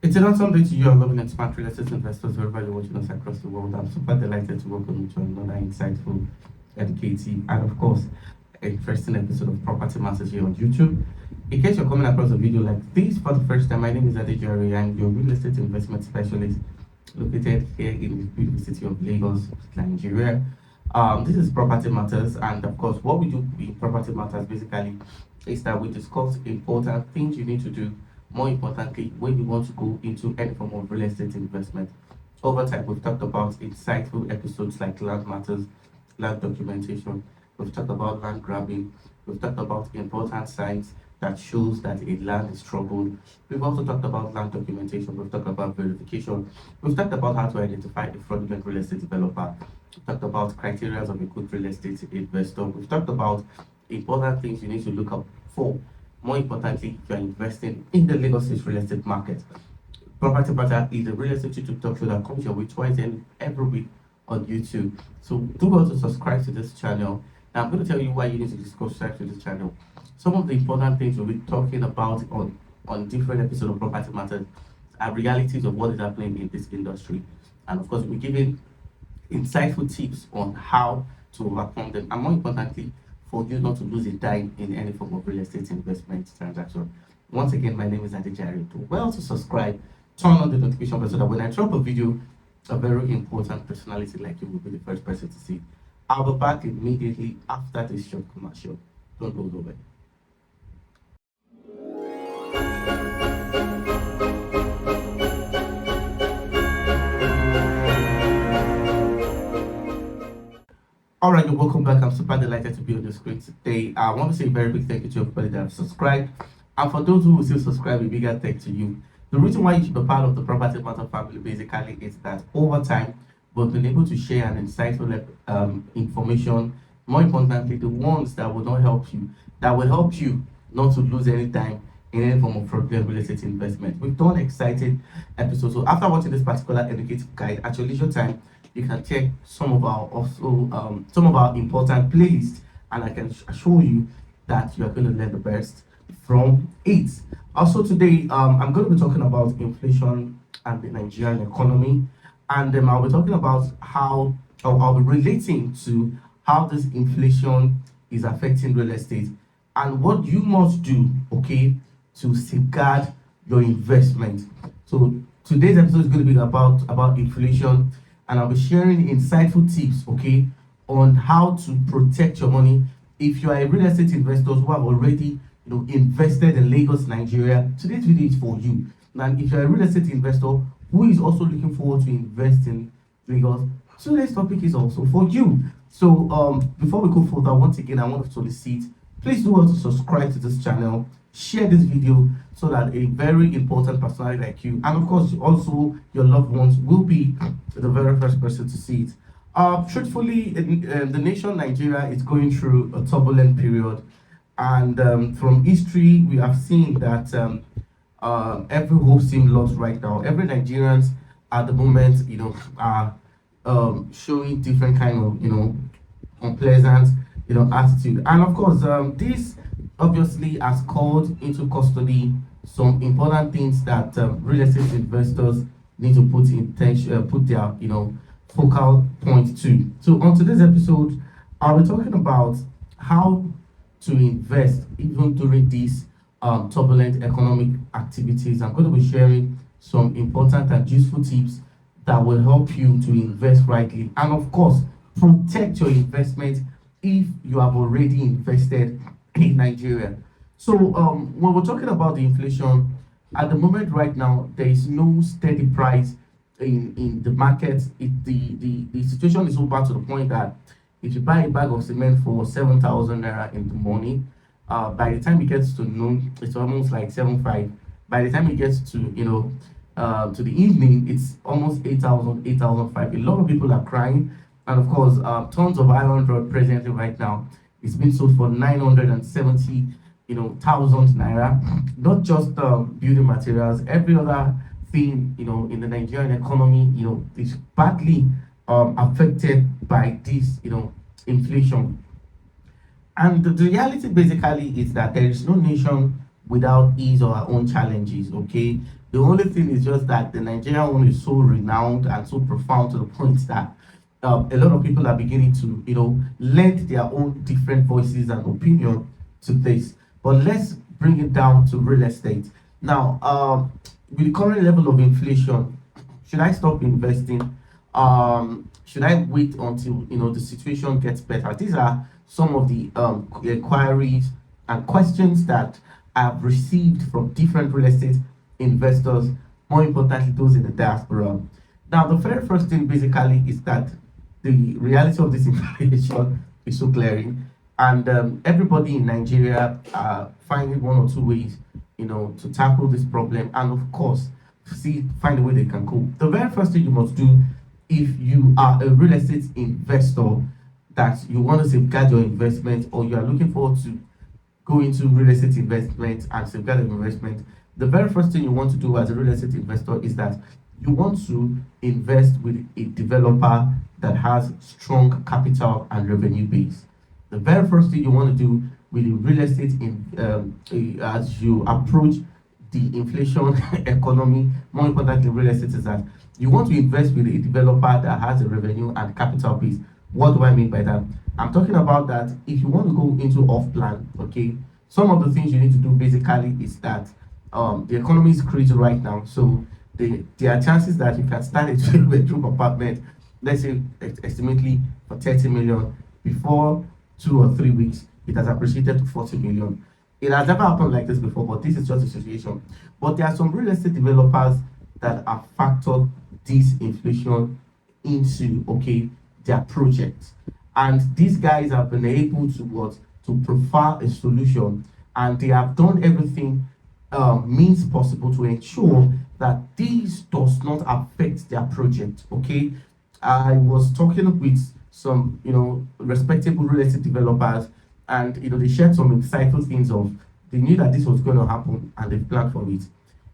It's an awesome day to you, our loving and smart real estate investors wherever you're watching us across the world. I'm super delighted to welcome you to another insightful, educative, and of course, interesting episode of Property Matters here on YouTube. In case you're coming across a video like this for the first time, my name is Adejare, and your real estate investment specialist located here in the beautiful city of Lagos, Nigeria. This is Property Matters, and of course, what we do in Property Matters basically is that we discuss important things you need to do. More importantly, when you want to go into any form of real estate investment. Over time, we've talked about insightful episodes like land matters, land documentation. We've talked about land grabbing. We've talked about important signs that shows that a land is troubled. We've also talked about land documentation. We've talked about verification. We've talked about how to identify a fraudulent real estate developer. We've talked about criteria of a good real estate investor. We've talked about important things you need to look up for. More importantly, if you're investing in the Lagos State real estate market. Property Matter is a real estate YouTube talk show that comes your way twice every week on YouTube. So do well to subscribe to this channel. Now I'm going to tell you why you need to subscribe to this channel. Some of the important things we'll be talking about on different episodes of Property Matters are realities of what is happening in this industry. And of course, we'll be giving insightful tips on how to overcome them. And more importantly, for you not to lose a dime in any form of real estate investment transaction. Once again, my name is Adejare. Do well to subscribe, turn on the notification bell so that when I drop a video, a very important personality like you will be the first person to see. I'll be back immediately after this short commercial. Don't go away. All right, you're welcome back. I'm super delighted to be on the screen today. I want to say a very big thank you to everybody that have subscribed. And for those who will still subscribe, a bigger thank to you. The reason why you should be part of the Property Matter family basically is that over time, we've been able to share an insightful information. More importantly, the ones that will not help you, that will help you not to lose any time in any form of fraudulent real estate investment. We've done exciting episodes. So after watching this particular educative guide at your leisure time, you can check some of our important playlists, and I can assure you that you are going to learn the best from it. Also today, I'm going to be talking about inflation and the Nigerian economy, and I'll be talking about how I'll be relating to how this inflation is affecting real estate and what you must do, okay, to safeguard your investment. So today's episode is going to be about inflation, and I'll be sharing insightful tips, okay, on how to protect your money. If you are a real estate investor who have already, invested in Lagos, Nigeria, today's video is for you. And if you're a real estate investor who is also looking forward to invest in Lagos, today's topic is also for you. So before we go further, once again, I want to solicit, please do want to subscribe to this channel, share this video so that a very important personality like you, and of course also your loved ones, will be the very first person to see it. Truthfully, the nation Nigeria is going through a turbulent period, and from history we have seen that every hope seems lost right now. Every Nigerians at the moment, are showing different kind of unpleasant attitude, and of course this obviously has called into custody some important things that real estate investors need to put their focal point to. So on today's episode, I'll be talking about how to invest even during these turbulent economic activities. I'm going to be sharing some important and useful tips that will help you to invest rightly, and of course protect your investment if you have already invested in Nigeria. So when we're talking about the inflation, at the moment right now, there is no steady price in the market. The situation is so bad to the point that if you buy a bag of cement for 7,000 naira in the morning, by the time it gets to noon, it's almost like 7,500. By the time it gets to to the evening, it's almost 8,000, 8,500. A lot of people are crying, and of course, tons of iron rod presently right now, it's been sold for 970 thousand naira. Not just building materials, every other thing in the Nigerian economy is badly affected by this inflation. And the reality basically is that there is no nation without his or her own challenges. Okay, the only thing is just that the Nigerian one is so renowned and so profound to the point that a lot of people are beginning to, lend their own different voices and opinion to this. But let's bring it down to real estate. Now, with the current level of inflation, should I stop investing? Should I wait until the situation gets better? These are some of the inquiries and questions that I've received from different real estate investors, more importantly, those in the diaspora. Now, the very first thing basically is that the reality of this inflation is so glaring, and everybody in Nigeria are finding one or two ways, to tackle this problem, and of course, find a way they can cope. The very first thing you must do, if you are a real estate investor, that you want to safeguard your investment, or you are looking forward to go into real estate investment and safeguard your investment, the very first thing you want to do as a real estate investor is that you want to invest with a developer that has strong capital and revenue base. The very first thing you want to do with the real estate as you approach the inflation economy, more importantly, real estate, is that you want to invest with a developer that has a revenue and capital base. What do I mean by that? I'm talking about that if you want to go into off plan, okay, some of the things you need to do basically is that the economy is crazy right now. So there are chances that you can start a two-bedroom apartment, let's say estimately for 30 million, before 2 or 3 weeks, it has appreciated to 40 million. It has never happened like this before, but this is just a situation. But there are some real estate developers that have factored this inflation into their projects. And these guys have been able to profile a solution, and they have done everything means possible to ensure that this does not affect their project. Okay, I was talking with some respectable real estate developers, and they shared some insightful things of they knew that this was going to happen and they planned for it.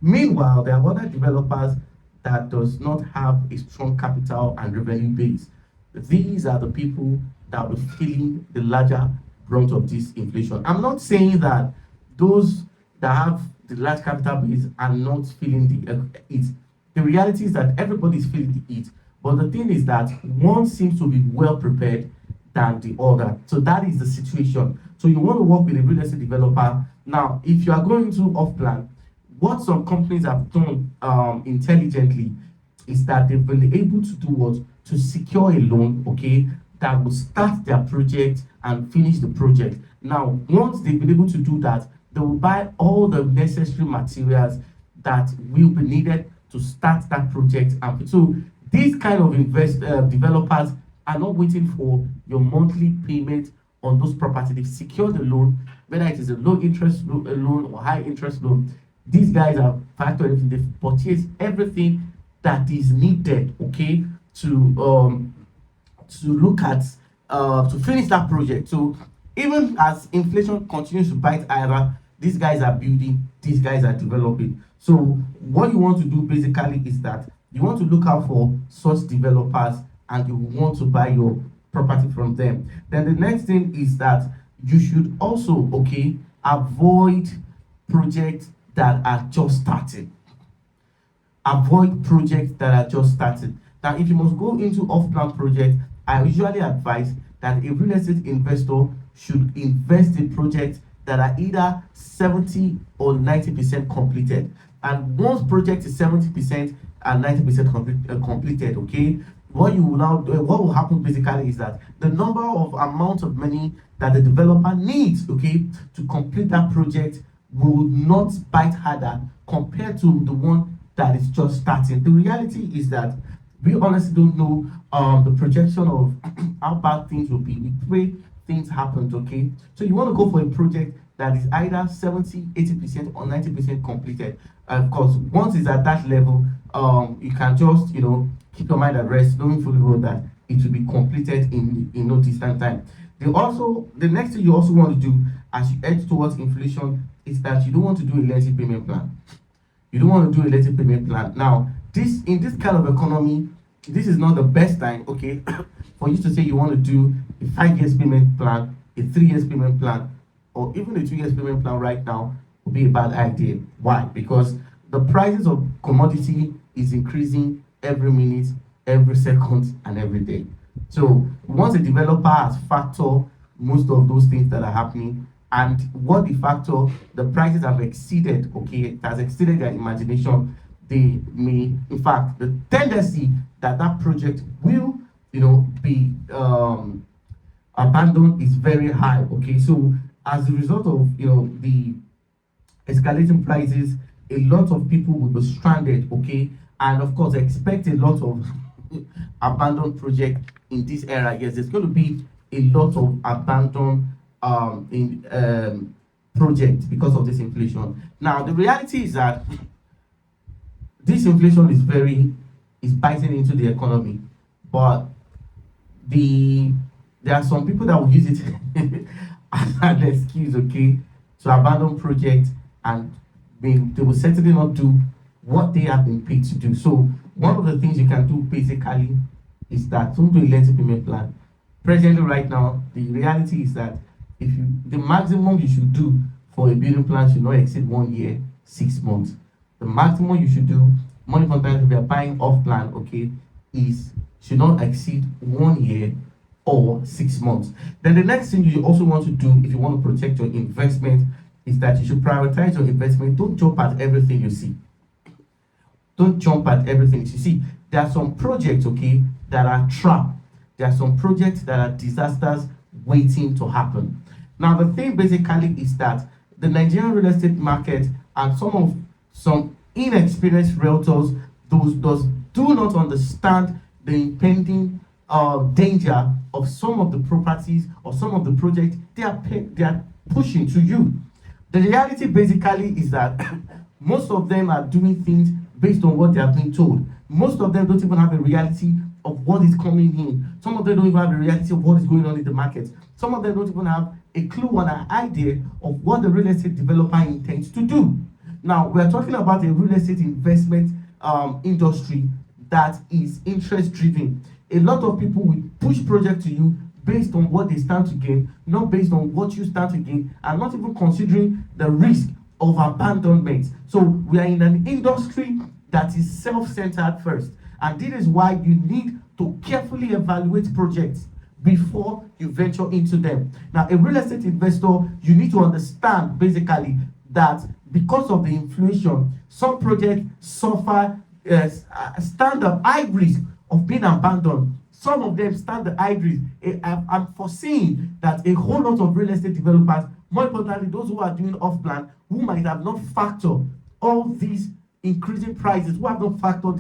Meanwhile, there are other developers that does not have a strong capital and revenue base. These are the people that will feeling the larger brunt of this inflation. I'm not saying that those that have the large capital base are not feeling the it. The reality is that everybody is feeling the heat. But the thing is that one seems to be well prepared than the other. So that is the situation. So you want to work with a real estate developer. Now, if you are going to off plan, what some companies have done intelligently is that they've been able to do what? To secure a loan, okay, that will start their project and finish the project. Now, once they've been able to do that, they will buy all the necessary materials that will be needed to start that project. And so these kind of developers are not waiting for your monthly payment on those properties. They've secured the loan, whether it is a low interest loan or high interest loan. These guys have factored everything. They've purchased everything that is needed, okay, to look at to finish that project. So even as inflation continues to bite Ira, these guys are building, these guys are developing. So what you want to do basically is that you want to look out for such developers and you want to buy your property from them. Then the next thing is that you should also avoid projects that are just starting. Avoid projects that are just starting. Now, if you must go into off-plan projects, I usually advise that a real estate investor should invest in projects that are either 70 or 90% completed. And once project is 70% and 90% completed, okay, what you will now do, what will happen basically is that the number of amount of money that the developer needs, okay, to complete that project will not bite harder compared to the one that is just starting. The reality is that we honestly don't know the projection of how bad things will be. We pray things happen, okay? So you want to go for a project that is either 70, 80% or 90% completed. Of course, once it's at that level, you can just, keep your mind at rest, knowing fully well that it will be completed in no distant time. The next thing you also want to do as you head towards inflation is that you don't want to do a lengthy payment plan. You don't want to do a lengthy payment plan. Now, in this kind of economy, this is not the best time, okay, for you to say you want to do a 5 years payment plan, a 3 years payment plan, or even a 2 years payment plan right now. would be a bad idea. Why? Because the prices of commodity is increasing every minute, every second, and every day. So once a developer has factored most of those things that are happening, and what the factor, the prices have exceeded, okay, it has exceeded their imagination, they may, in fact, the tendency that that project will, be abandoned is very high. Okay, so as a result of the escalating prices, a lot of people will be stranded. Okay, and of course, expect a lot of abandoned project in this era. Yes, there's going to be a lot of abandoned in projects because of this inflation. Now, the reality is that this inflation is biting into the economy, but the there are some people that will use it as an excuse, okay, to abandon projects, and they will certainly not do what they have been paid to do. So one of the things you can do basically is that don't do a lengthy payment plan. Presently, right now, the reality is that if you the maximum you should do for a building plan should not exceed 1 year, 6 months. The maximum you should do, money sometimes if you are buying off plan, okay, is should not exceed 1 year or 6 months. Then the next thing you also want to do if you want to protect your investment is that you should prioritize your investment. Don't jump at everything you see. Don't jump at everything you see. There are some projects, okay, that are trapped. There are some projects that are disasters waiting to happen. Now the thing basically is that the Nigerian real estate market and some inexperienced realtors those do not understand the impending danger of some of the properties or some of the projects they are pushing to you. The reality basically is that most of them are doing things based on what they have been told. Most of them don't even have a reality of what is coming in. Some of them don't even have a reality of what is going on in the market. Some of them don't even have a clue or an idea of what the real estate developer intends to do. Now, we're talking about a real estate investment industry that is interest driven. A lot of people will push projects to you based on what they stand to gain, not based on what you stand to gain, and not even considering the risk of abandonment. So we are in an industry that is self-centered first, and this is why you need to carefully evaluate projects before you venture into them. Now, a real estate investor, you need to understand basically that because of the inflation, some projects suffer stand a high risk of being abandoned. Some of them stand the high risk. I'm foreseeing that a whole lot of real estate developers, more importantly, those who are doing off plan, who might have not factored all these increasing prices, who have not factored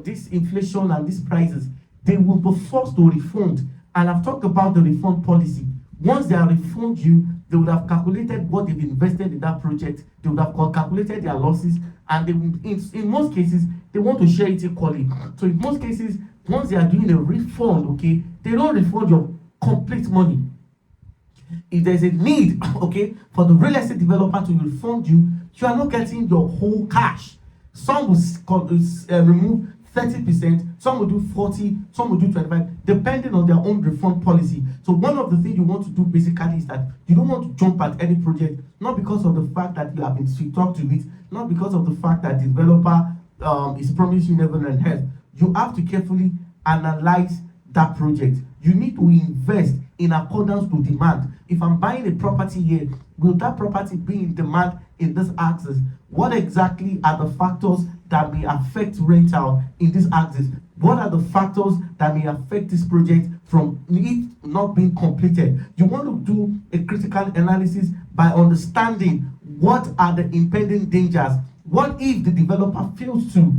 this inflation and these prices, they will be forced to refund. And I've talked about the refund policy. Once they are refund you, they would have calculated what they've invested in that project. They would have calculated their losses, and they will, in most cases, they want to share it equally. So in most cases, once they are doing a refund, okay, they don't refund your complete money. If there's a need, okay, for the real estate developer to refund you, you are not getting your whole cash. Some will remove 30%, some will do 40, some will do 25, depending on their own refund policy. So one of the things you want to do basically is that you don't want to jump at any project, not because of the fact that you have been sweet talked to it, not because of the fact that the developer is promising you never and health. You have to carefully analyze that project. You need to invest in accordance to demand. If I'm buying a property here, will that property be in demand in this axis? What exactly are the factors that may affect rental in this axis? What are the factors that may affect this project from it not being completed? You want to do a critical analysis by understanding what are the impending dangers. What if the developer fails to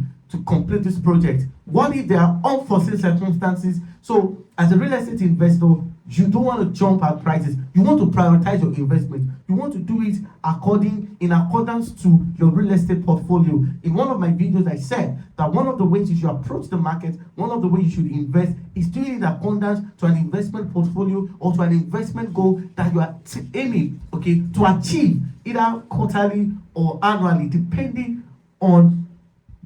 complete this project? What if there are unforeseen circumstances? So as a real estate investor, you don't want to jump at prices. You want to prioritize your investment. You want to do it in accordance to your real estate portfolio. In one of my videos, I said that one of the ways you should approach the market, one of the ways you should invest is doing it in accordance to an investment portfolio or to an investment goal that you are aiming, okay, to achieve either quarterly or annually, depending on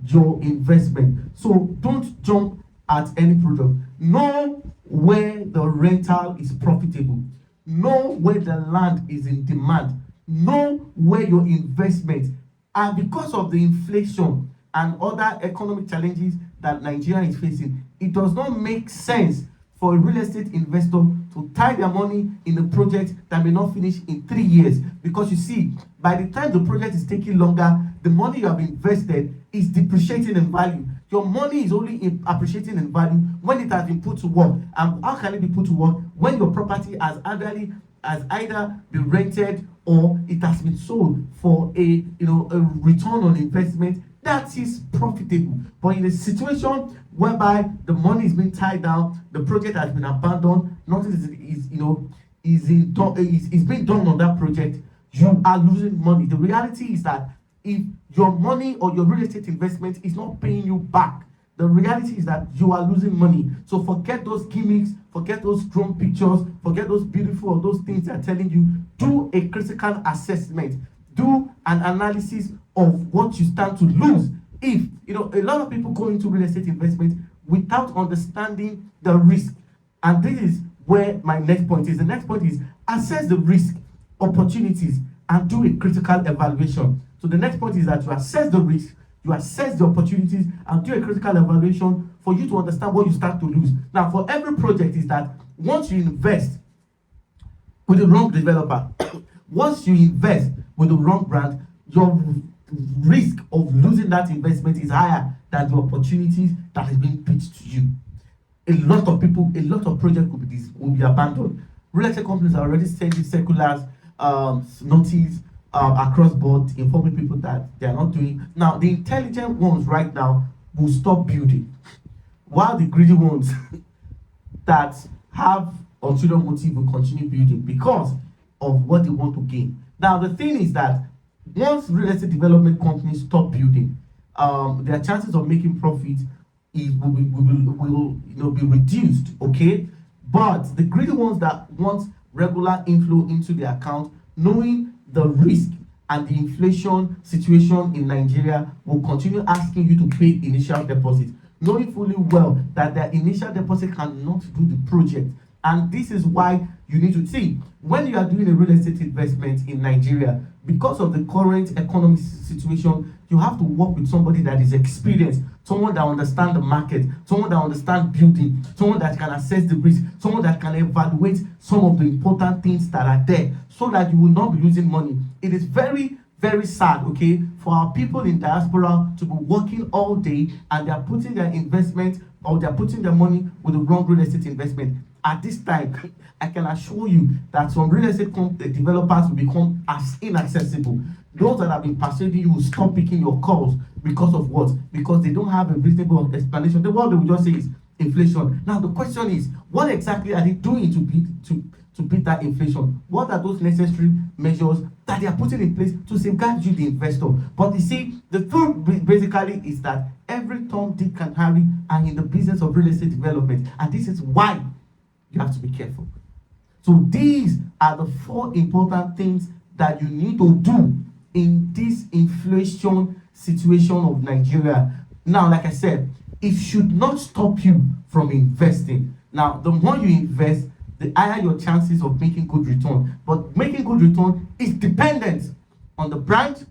your investment. So don't jump at any product. Know where the rental is profitable. Know where the land is in demand. Know where your investment, and because of the inflation and other economic challenges that Nigeria is facing, it does not make sense for a real estate investor to tie their money in a project that may not finish in 3 years. Because you see, by the time the project is taking longer, the money you have invested is depreciating in value. Your money is only appreciating in value when it has been put to work. And how can it be put to work? When your property has either been rented or it has been sold for a return on investment that is profitable. But in a situation whereby the money is being tied down, the project has been abandoned, nothing is being done on that project, you are losing money. The reality is that if your money or your real estate investment is not paying you back, the reality is that you are losing money. So forget those gimmicks, forget those drone pictures, forget those beautiful or those things that are telling you. Do a critical assessment. Do an analysis of what you stand to lose. If a lot of people go into real estate investment without understanding the risk. And this is where my next point is. The next point is assess the risk, opportunities, and do a critical evaluation. So the next point is that you assess the risk, you assess the opportunities, and do a critical evaluation for you to understand what you start to lose. Now, for every project is that once you invest with the wrong developer, once you invest with the wrong brand, your risk of losing that investment is higher than the opportunities that has been pitched to you. A lot of people, a lot of projects will be abandoned. Real estate companies are already sending circulars, notice across board, informing people that they are not doing. Now, the intelligent ones right now will stop building, while the greedy ones that have ulterior motive will continue building because of what they want to gain. Now, the thing is that once real estate development companies stop building, their chances of making profit will be reduced. Okay, but the greedy ones that want regular inflow into their account, knowing the risk and the inflation situation in Nigeria, will continue asking you to pay initial deposit, knowing fully well that their initial deposit cannot do the project. And this is why you need to see, when you are doing a real estate investment in Nigeria, because of the current economic situation, you have to work with somebody that is experienced, someone that understands the market, someone that understands building, someone that can assess the risk, someone that can evaluate some of the important things that are there, so that you will not be losing money. It is very, very sad, okay, for our people in diaspora to be working all day and they are putting their investment or they are putting their money with the wrong real estate investment. At this time, I can assure you that some real estate developers will become as inaccessible. Those that have been persuading you will stop picking your calls because of what? Because they don't have a reasonable explanation. The word they will just say is inflation. Now the question is, what exactly are they doing to beat that inflation? What are those necessary measures that they are putting in place to safeguard you, the investor? But you see, the truth basically is that every Tom, Dick, and Harry are in the business of real estate development, and this is why you have to be careful. So these are the 4 important things that you need to do in this inflation situation of Nigeria. Now, like I said, it should not stop you from investing. Now, the more you invest, the higher your chances of making good return. But making good return is dependent on the brand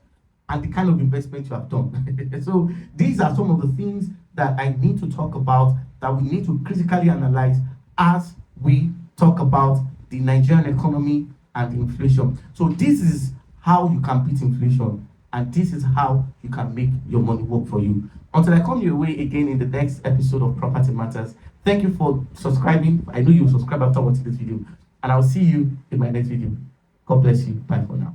and the kind of investment you have done. So these are some of the things that I need to talk about, that we need to critically analyze as we talk about the Nigerian economy and inflation. So this is how you can beat inflation, and this is how you can make your money work for you. Until I come your way again in the next episode of Property Matters, thank you for subscribing. I know you will subscribe after watching this video, and I'll see you in my next video. God bless you. Bye for now.